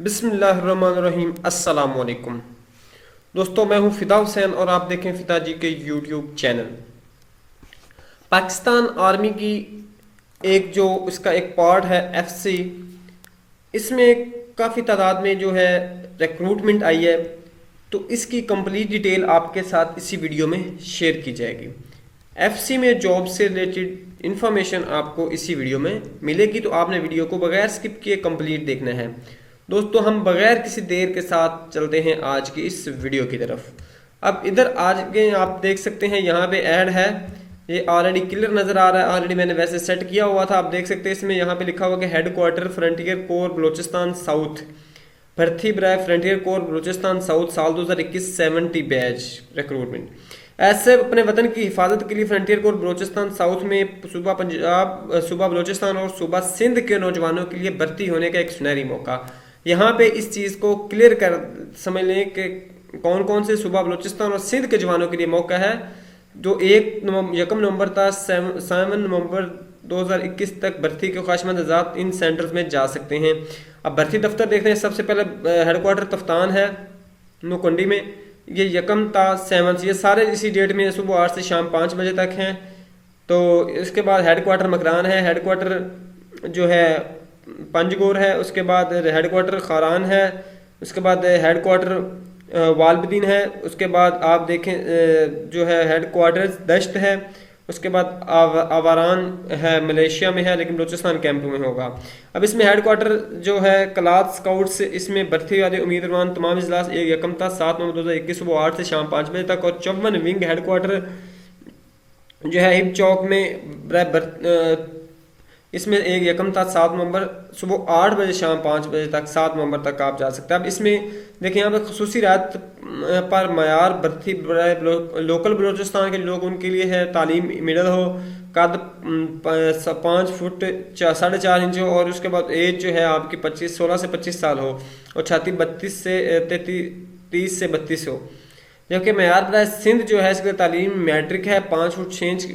बिस्मिल्लाहिर्रहमानिर्रहीम। अस्सलाम वालेकुम दोस्तों, मैं हूं फ़िदा हुसैन और आप देखें फ़िदा जी के यूट्यूब चैनल। पाकिस्तान आर्मी की इसका एक पार्ट है एफसी। इसमें काफ़ी तादाद में जो है रिक्रूटमेंट आई है, तो इसकी कंप्लीट डिटेल आपके साथ इसी वीडियो में शेयर की जाएगी। एफसी में जॉब से रिलेटेड इंफॉर्मेशन आपको इसी वीडियो में मिलेगी, तो आपने वीडियो को बगैर स्किप किए कंप्लीट देखना है। दोस्तों, हम बगैर किसी देर के साथ चलते हैं आज की इस वीडियो की तरफ। अब इधर आगे आप देख सकते हैं, यहाँ पे ऐड है, ये ऑलरेडी क्लियर नज़र आ रहा है। ऑलरेडी मैंने वैसे सेट किया हुआ था। आप देख सकते हैं इसमें यहाँ पे लिखा हुआ कि head quarter frontier core Balochistan south, भर्ती बराए फ्रंटियर कोर बलोचिस्तान साउथ, साल 2021 70 बैच रिक्रूटमेंट। ऐसे अपने वतन की हिफाजत के लिए फ्रंटियर कोर बलोचिस्तान साउथ में सूबा पंजाब, सूबा बलोचिस्तान और सूबा सिंध के नौजवानों के लिए भर्ती होने का एक सुनहरी मौका। यहाँ पे इस चीज़ को क्लियर कर समझ लें कि कौन कौन से सूबा बलोचिस्तान और सिंध के जवानों के लिए मौका है, जो 1 नवंबर तक 7 नवंबर 2021 तक भर्ती के ख्वाहिशमंद आज़ाद इन सेंटर्स में जा सकते हैं। अब भर्ती दफ्तर देखते हैं। सबसे पहले हेडक्वार्टर तफ्तान है नोकंडी में, ये 1 ता 7, ये सारे इसी डेट में सुबह 8 से शाम 5 बजे तक हैं। तो इसके बाद हेडक्वार्टर मकरान है, हेडक्वार्टर जो है पंजगोर है, उसके बाद हेडक्वार्टर खारान है, उसके बाद हेडक्वार्टर वालबदीन है, उसके बाद आप देखें जो है हेडक्वार्टर दश्त है, उसके बाद आवारान है, मलेशिया में है लेकिन बलूचिस्तान कैंप में होगा। अब इसमें हेडक्वार्टर जो है कलात स्काउट्स, इसमें भर्ती वाले उम्मीदवार तमाम इजलास 1 था 7 नवंबर 2021 सुबह 8 से शाम 5 बजे तक। और 54 विंग हेडक्वार्टर जो है हिप चौक में इसमें 1 था 7 नवंबर सुबह 8 बजे शाम 5 बजे तक, 7 नवंबर तक आप जा सकते हैं। अब इसमें देखिए यहाँ पर खसूसी राहत पर मयार भर्ती लोकल बलूचिस्तान के लोग उनके लिए है, तालीम मिडल हो, कद 5 फुट 4.5 इंच हो, और उसके बाद एज जो है आपकी 16 से 25 साल हो, और छाती 30 से 32 हो। जबकि मयार बराए सिंध जो है इसके तालीम मैट्रिक है, 5 फुट 6 इंच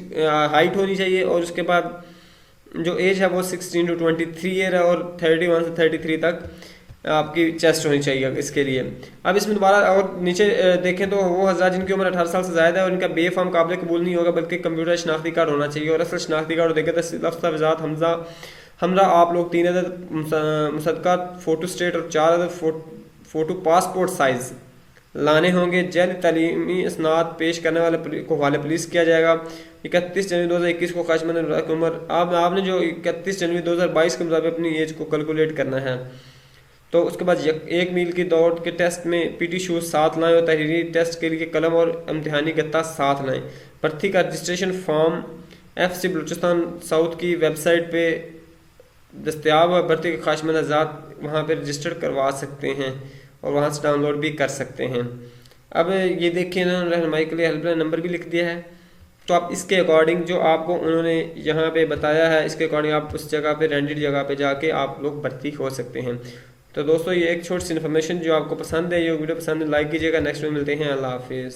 हाइट होनी चाहिए, और उसके बाद जो एज है वो 16 to 23 ईयर है, और 31 से 33 तक आपकी चेस्ट होनी चाहिए इसके लिए। अब इसमें दोबारा और नीचे देखें तो वो हज़ार जिनकी उम्र 18 साल से ज़्यादा है और इनका बेफाम काबिल कबूल नहीं होगा, बल्कि कंप्यूटर शनाख्ती कार्ड होना चाहिए। और असल शनाख्ती कार्ड देखें तो दस्तावेज़ात हमरा आप लोग 3 अदद मुसद्दका फ़ोटो स्टेट और 4 अदद फ़ोटो पासपोर्ट साइज़ लाने होंगे। जैल तालीमी इसनाद पेश करने वाले को हवाले पुलिस किया जाएगा। 31 जनवरी 2021 को ख्वाहिशमंद उम्र, आपने जो 31 जनवरी 2022 के मुताबिक अपनी एज को कैलकुलेट करना है। तो उसके बाद 1 मील की दौड़ के टेस्ट में पीटी शूज साथ लाएं, और तहरीरी टेस्ट के लिए कलम और इम्तिहानी गत्ता साथ लाएं। भर्ती का registration form FC Balochistan south की वेबसाइट पे दस्तियाब है। भर्ती के ख्वाहिशमंद आज़ाद वहाँ पे रजिस्टर करवा सकते हैं और वहाँ से डाउनलोड भी कर सकते हैं। अब ये देखिए ना, रहनुमाई के लिए हेल्पलाइन नंबर भी लिख दिया है। तो आप इसके अकॉर्डिंग जो आपको उन्होंने यहाँ पे बताया है, इसके अकॉर्डिंग आप उस जगह पे रेंटेड जगह पे जाके आप लोग भर्ती हो सकते हैं। तो दोस्तों, ये एक छोटी सी इन्फॉर्मेशन जो आपको पसंद है, ये वीडियो पसंद है लाइक कीजिएगा। नेक्स्ट में मिलते हैं। अल्लाह हाफिज़।